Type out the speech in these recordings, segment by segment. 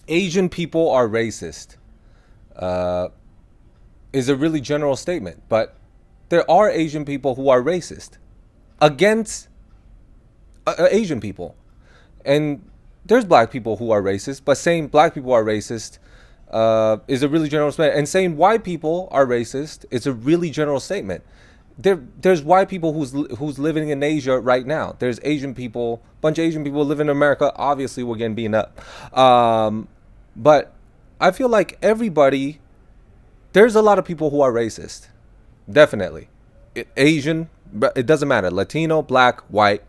Asian people are racist uh, is a really general statement, but there are Asian people who are racist against Asian people. And there's black people who are racist, but saying black people are racist is a really general statement. And saying white people are racist is a really general statement. There's white people who's living in Asia right now. There's Asian people, bunch of Asian people living in America. Obviously, we're getting beaten up, but I feel like everybody. There's a lot of people who are racist, definitely. Asian, but it doesn't matter. Latino, black, white,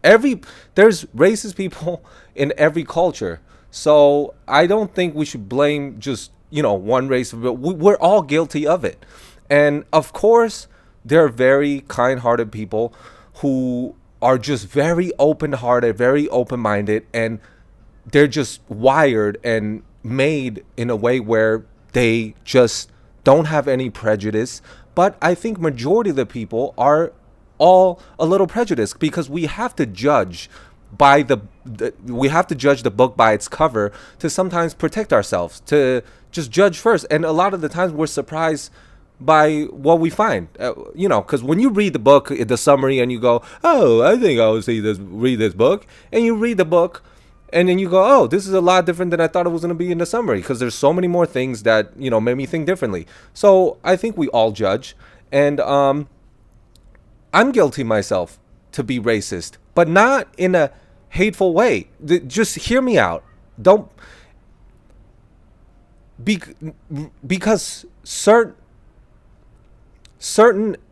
every there's racist people in every culture. So I don't think we should blame just one race, but we're all guilty of it. And of course there are very kind-hearted people who are just very open-hearted, very open-minded, and they're just wired and made in a way where they just don't have any prejudice. But I think majority of the people are all a little prejudiced because we have to judge by we have to judge the book by its cover to sometimes protect ourselves, to just judge first. And a lot of the times we're surprised by what we find, because when you read the book, the summary, and you go, oh, I think I'll read this book, and you read the book, and then you go, oh, this is a lot different than I thought it was going to be in the summary, because there's so many more things that made me think differently. So I think we all judge, and I'm guilty myself to be racist, but not in a hateful way. Just hear me out. Don't be because certain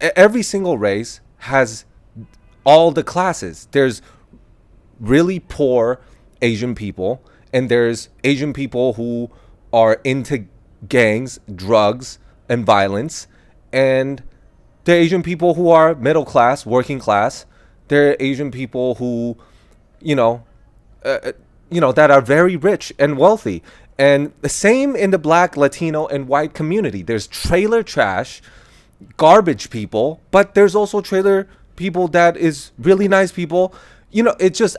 every single race has all the classes. There's really poor Asian people, and there's Asian people who are into gangs, drugs, and violence, and there are Asian people who are middle class, working class. There are Asian people who, that are very rich and wealthy. And the same in the black, Latino, and white community. There's trailer trash, garbage people, but there's also trailer people that is really nice people. It just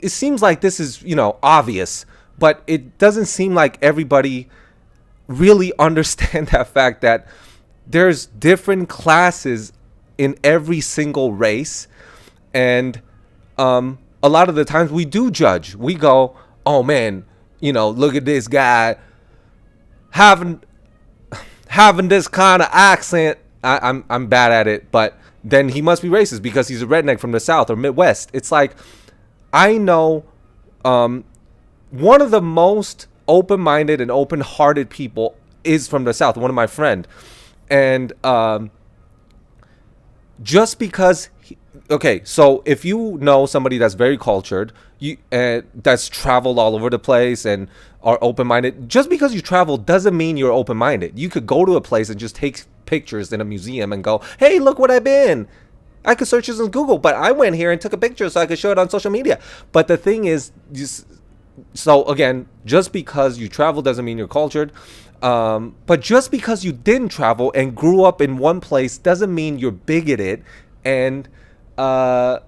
it seems like this is obvious, but it doesn't seem like everybody really understand that fact that there's different classes in every single race. And a lot of the times we do judge. We go, oh man, look at this guy having this kind of accent. I'm bad at it, but then he must be racist because he's a redneck from the South or Midwest. It's like, I know one of the most open-minded and open-hearted people is from the South, one of my friend. And just because so if you know somebody that's very cultured, that's traveled all over the place and are open-minded, just because you travel doesn't mean you're open-minded. You could go to a place and just take pictures in a museum and go, hey, look what I've been. I could search this on Google, but I went here and took a picture so I could show it on social media. But the thing is, so again, just because you travel doesn't mean you're cultured. But just because you didn't travel and grew up in one place doesn't mean you're bigoted and racist.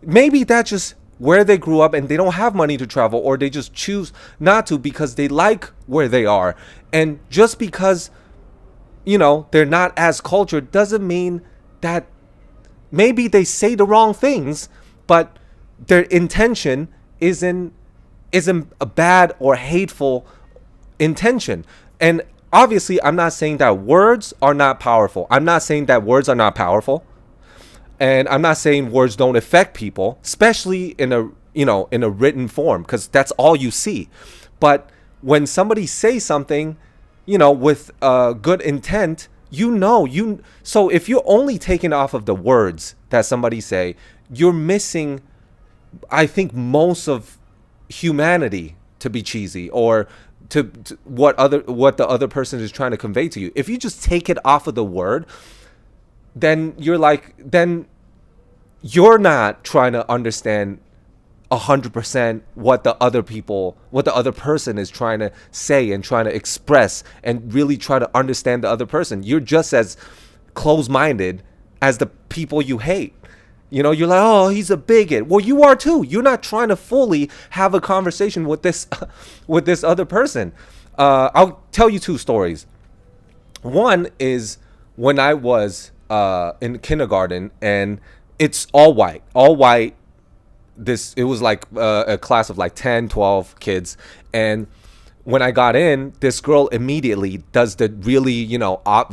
Maybe that's just where they grew up and they don't have money to travel, or they just choose not to because they like where they are. And just because they're not as cultured doesn't mean that maybe they say the wrong things, but their intention isn't a bad or hateful intention. And obviously, I'm not saying that words are not powerful. I'm not saying that words are not powerful. And I'm not saying words don't affect people, especially in a written form, because that's all you see. But when somebody says something, with good intent, so if you're only taking off of the words that somebody say, you're missing, I think, most of humanity, to be cheesy, or to what the other person is trying to convey to you. If you just take it off of the word, then you're not trying to understand 100% what the other person is trying to say and trying to express, and really try to understand the other person. You're just as close-minded as the people you hate. You know, you're like, oh, he's a bigot. Well, you are too. You're not trying to fully have a conversation with this with this other person. I'll tell you two stories. One is when I was in kindergarten, and it's all white. This it was like a class of like 10, 12 kids, and when I got in, this girl immediately does the really,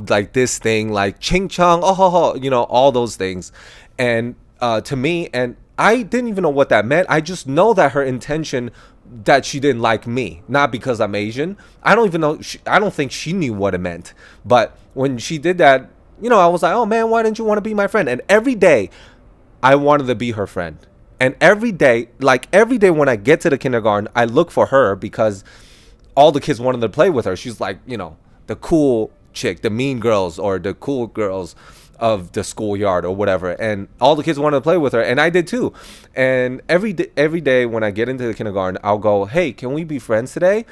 like this thing, like ching chong, oh ho ho, all those things, and to me, and I didn't even know what that meant. I just know that her intention, that she didn't like me, not because I'm Asian. I don't even know. I don't think she knew what it meant. But when she did that, I was like, oh man, why didn't you want to be my friend? And every day, I wanted to be her friend. And every day, when I get to the kindergarten, I look for her because all the kids wanted to play with her. She's like, the cool chick, the mean girls, or the cool girls of the schoolyard or whatever. And all the kids wanted to play with her, and I did too. And every day when I get into the kindergarten, I'll go, hey, can we be friends today?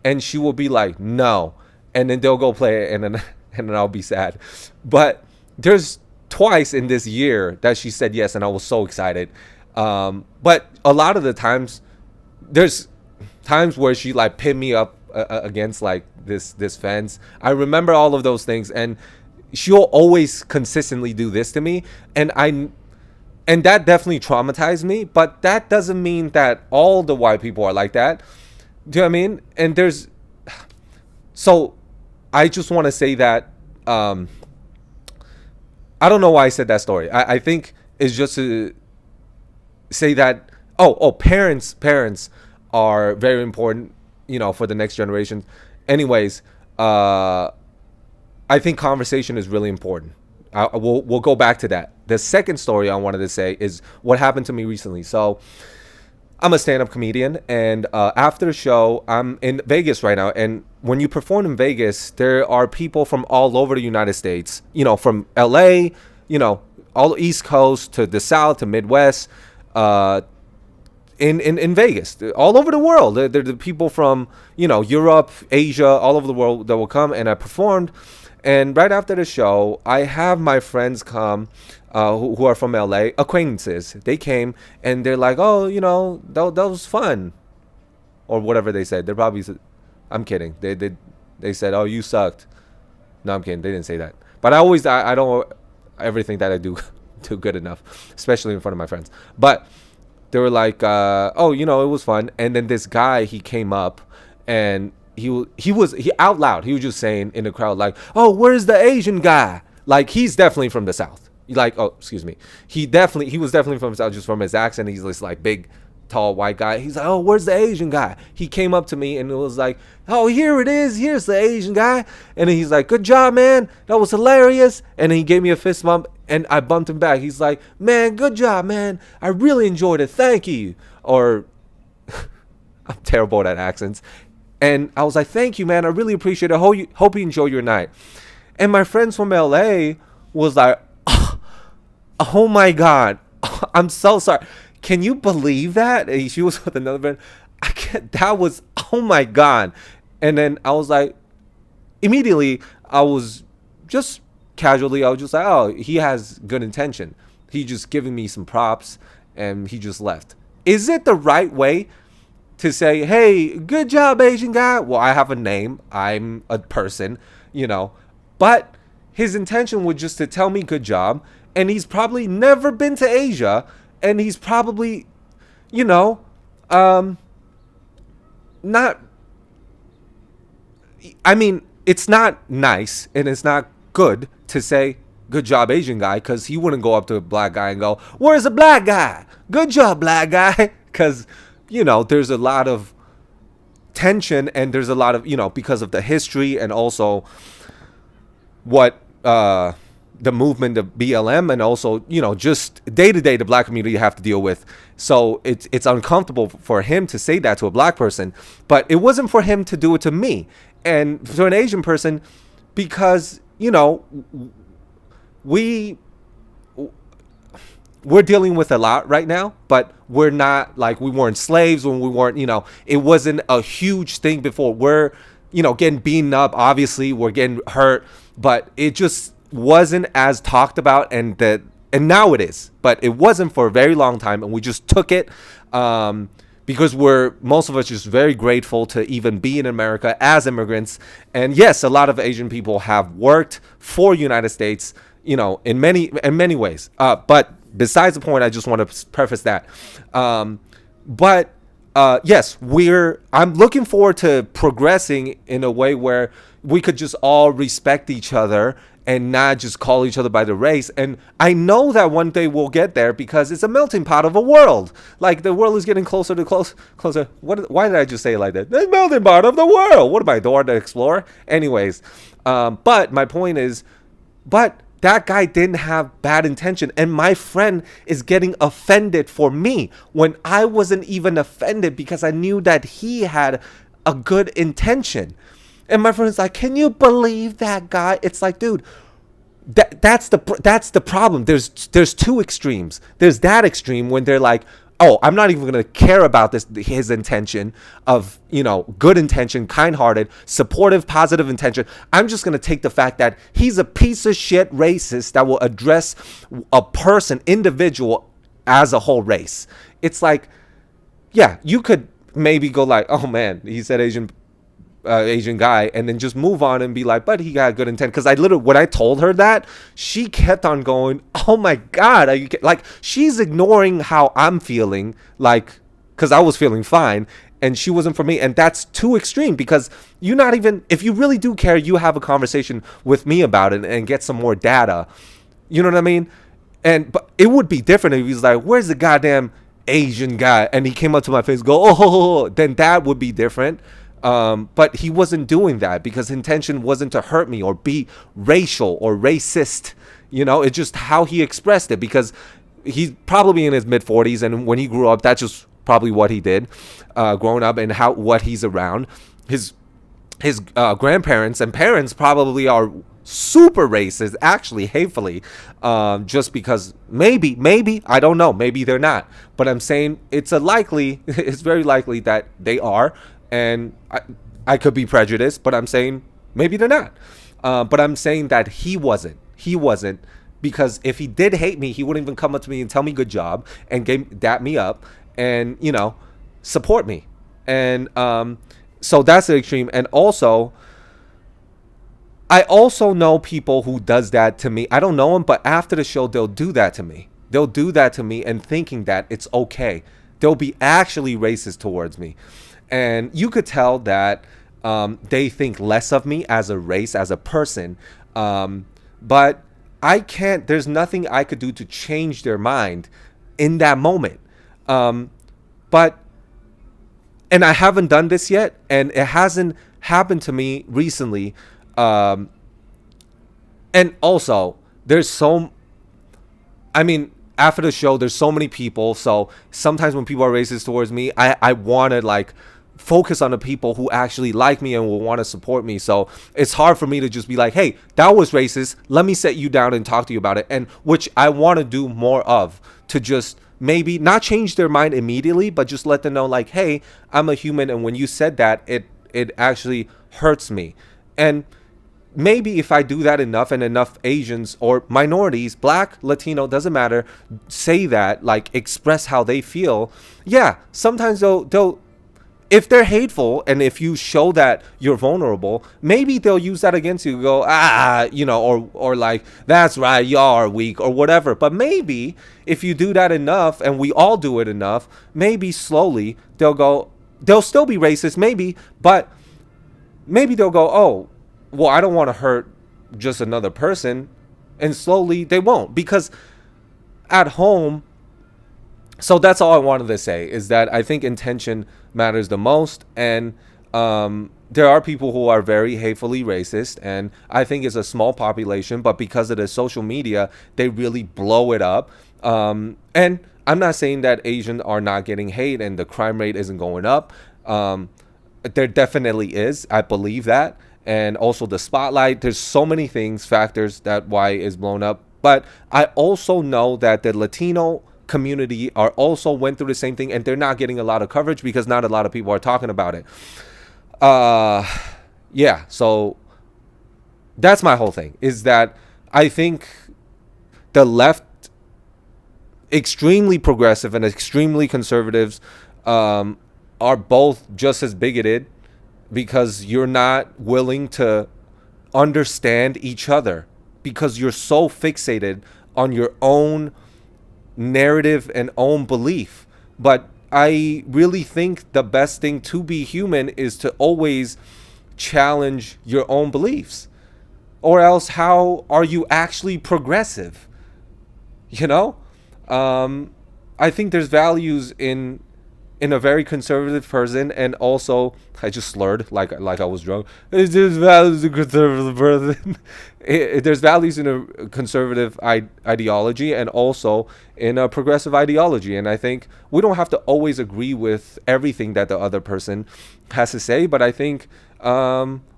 And she will be like, no. And then they'll go play, and then and then I'll be sad. But there's twice in this year that she said yes, and I was so excited. But a lot of the times, there's times where she like pinned me up against like this fence. I remember all of those things, and she'll always consistently do this to me, and that definitely traumatized me. But that doesn't mean that all the white people are like that. Do you know what I mean? And so I just want to say that I don't know why I said that story. I think it's just to say that parents are very important, for the next generation. Anyways, I think conversation is really important. We'll go back to that. The second story I wanted to say is what happened to me recently. So I'm a stand-up comedian, and after the show, I'm in Vegas right now. And when you perform in Vegas, there are people from all over the United States, from LA, all East Coast to the South to Midwest, in Vegas, all over the world. They're the people from, Europe, Asia, all over the world that will come. And I performed. And right after the show, I have my friends come who are from LA, acquaintances. They came, and they're like, oh, that was fun. Or whatever they said. They're probably, I'm kidding. They said, oh, you sucked. No, I'm kidding. They didn't say that. But I don't ever think that I do good enough, especially in front of my friends. But they were like, oh, it was fun. And then this guy, he came up, and he out loud, he was just saying in the crowd, like, oh, where's the Asian guy? Like, he's definitely from the South. Like, oh, excuse me. He was definitely from the South, just from his accent. He's this like big, tall white guy. He's like, oh, where's the Asian guy? He came up to me and it was like, oh, here it is. Here's the Asian guy. And then he's like, good job, man. That was hilarious. And then he gave me a fist bump, and I bumped him back. He's like, man, good job, man. I really enjoyed it. Thank you. Or I'm terrible at accents. And I was like, thank you, man. I really appreciate it. Hope you enjoy your night. And my friends from LA was like, oh my God. I'm so sorry. Can you believe that? And she was with another friend. That was, oh my God. And then I was like, immediately, I was just casually, I was just like, oh, he has good intention. He just giving me some props, and he just left. Is it the right way to say, hey, good job, Asian guy? Well, I have a name. I'm a person, But his intention was just to tell me good job. And he's probably never been to Asia. And he's probably, not... I mean, it's not nice and it's not good to say, good job, Asian guy, because he wouldn't go up to a black guy and go, where's the black guy? Good job, black guy. Because... there's a lot of tension, and there's a lot of, because of the history, and also what the movement of BLM, and also, just day to day the black community have to deal with. So it's uncomfortable for him to say that to a black person, but it wasn't for him to do it to me. And for an Asian person, because, we're dealing with a lot right now, but we're not like, we weren't slaves when we weren't, it wasn't a huge thing before. We're, getting beaten up. Obviously, we're getting hurt, but it just wasn't as talked about, and that and now it is, but it wasn't for a very long time, and we just took it. Because most of us just very grateful to even be in America as immigrants. And yes, a lot of Asian people have worked for United States, in many ways. But besides the point, I just want to preface that. But yes, I'm looking forward to progressing in a way where we could just all respect each other and not just call each other by the race. And I know that one day we'll get there because it's a melting pot of a world. Like, the world is getting closer to closer. Why did I just say it like that? The melting pot of the world. What am I, Dora the Explorer? Anyways, but my point is, that guy didn't have bad intention, and my friend is getting offended for me when I wasn't even offended because I knew that he had a good intention. And my friend's like, can you believe that guy? It's like, dude, that's the problem. There's two extremes. There's that extreme when they're like, oh, I'm not even gonna care about his intention of, good intention, kind-hearted, supportive, positive intention. I'm just gonna take the fact that he's a piece of shit racist that will address a person, individual, as a whole race. It's like, yeah, you could maybe go like, oh man, he said Asian guy, and then just move on and be like, but he got good intent. Because when I told her that, she kept on going, oh my god, like, she's ignoring how I'm feeling, like, because I was feeling fine and she wasn't for me. And that's too extreme, because if you really do care, you have a conversation with me about it and get some more data, you know what I mean? But it would be different if he was like, where's the goddamn Asian guy, and he came up to my face, go, oh, then that would be different. But he wasn't doing that because intention wasn't to hurt me or be racial or racist. It's just how he expressed it, because he's probably in his mid-40s, and when he grew up, that's just probably what he did, growing up, and what he's around. His grandparents and parents probably are super racist, actually hatefully, just because maybe I don't know, maybe they're not, but I'm saying it's very likely that they are. And I could be prejudiced, but I'm saying maybe they're not. But I'm saying that he wasn't. Because if he did hate me, he wouldn't even come up to me and tell me good job and dap me up and, support me. And so that's the extreme. And also, I also know people who does that to me. I don't know them, but after the show, they'll do that to me. They'll do that to me and thinking that it's okay. They'll be actually racist towards me. And you could tell that they think less of me as a race, as a person. But I can't, there's nothing I could do to change their mind in that moment. And I haven't done this yet, and it hasn't happened to me recently. And also, after the show, there's so many people. So sometimes when people are racist towards me, I want to focus on the people who actually like me and will want to support me. So it's hard for me to just be like, hey, that was racist, let me sit you down and talk to you about it. And which I want to do more of, to just maybe not change their mind immediately, but just let them know, like, hey, I'm a human, and when you said that, it actually hurts me. And maybe if I do that enough, and enough Asians or minorities, black, Latino, doesn't matter, say that, express how they feel, yeah, sometimes they'll if they're hateful, and if you show that you're vulnerable, maybe they'll use that against you, go, or like, that's right, y'all are weak, or whatever. But maybe if you do that enough, and we all do it enough, maybe slowly they'll still be racist, maybe, but maybe they'll go, oh, well, I don't want to hurt just another person, and slowly they won't, because at home. So that's all I wanted to say, is that I think intention matters the most, and there are people who are very hatefully racist, and I think it's a small population, but because of the social media, they really blow it up. And I'm not saying that Asians are not getting hate and the crime rate isn't going up. There definitely is. I believe that. And also the spotlight, there's so many factors that why it's blown up. But I also know that the Latino community also went through the same thing, and they're not getting a lot of coverage because not a lot of people are talking about it. Yeah, so that's my whole thing, is that I think the left extremely progressive and extremely conservatives are both just as bigoted because you're not willing to understand each other because you're so fixated on your own narrative and own belief. But I really think the best thing to be human is to always challenge your own beliefs. Or else, how are you actually progressive? You know? I think there's values in a very conservative person, and also I just slurred like I was drunk. There's values in a conservative person. There's values in a conservative ideology and also in a progressive ideology, and I think we don't have to always agree with everything that the other person has to say, but I think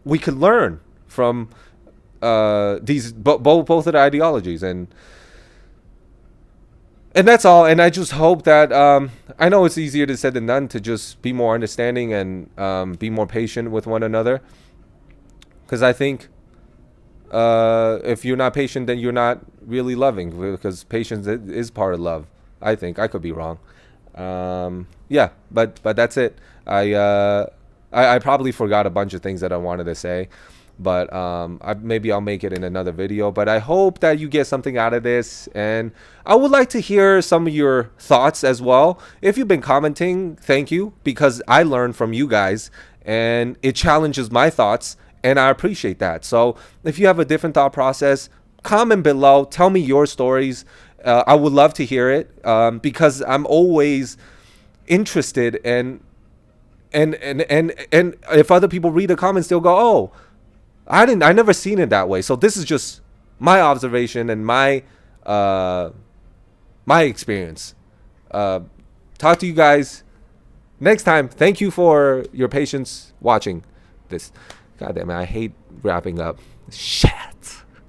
we could learn from these both of the ideologies, and that's all. And I just hope that I know it's easier to said than done to just be more understanding and be more patient with one another, because I think if you're not patient, then you're not really loving, because patience is part of love. I think I could be wrong. Yeah, but that's it. I probably forgot a bunch of things that I wanted to say, but maybe I'll make it in another video. But I hope that you get something out of this, and I would like to hear some of your thoughts as well. If you've been commenting, thank you, because I learn from you guys and it challenges my thoughts, and I appreciate that. So if you have a different thought process, comment below, tell me your stories. I would love to hear it, because I'm always interested, and if other people read the comments, they'll go, oh, I never seen it that way. So this is just my observation and my experience. Talk to you guys next time. Thank you for your patience watching this. God damn it, I hate wrapping up. Shit.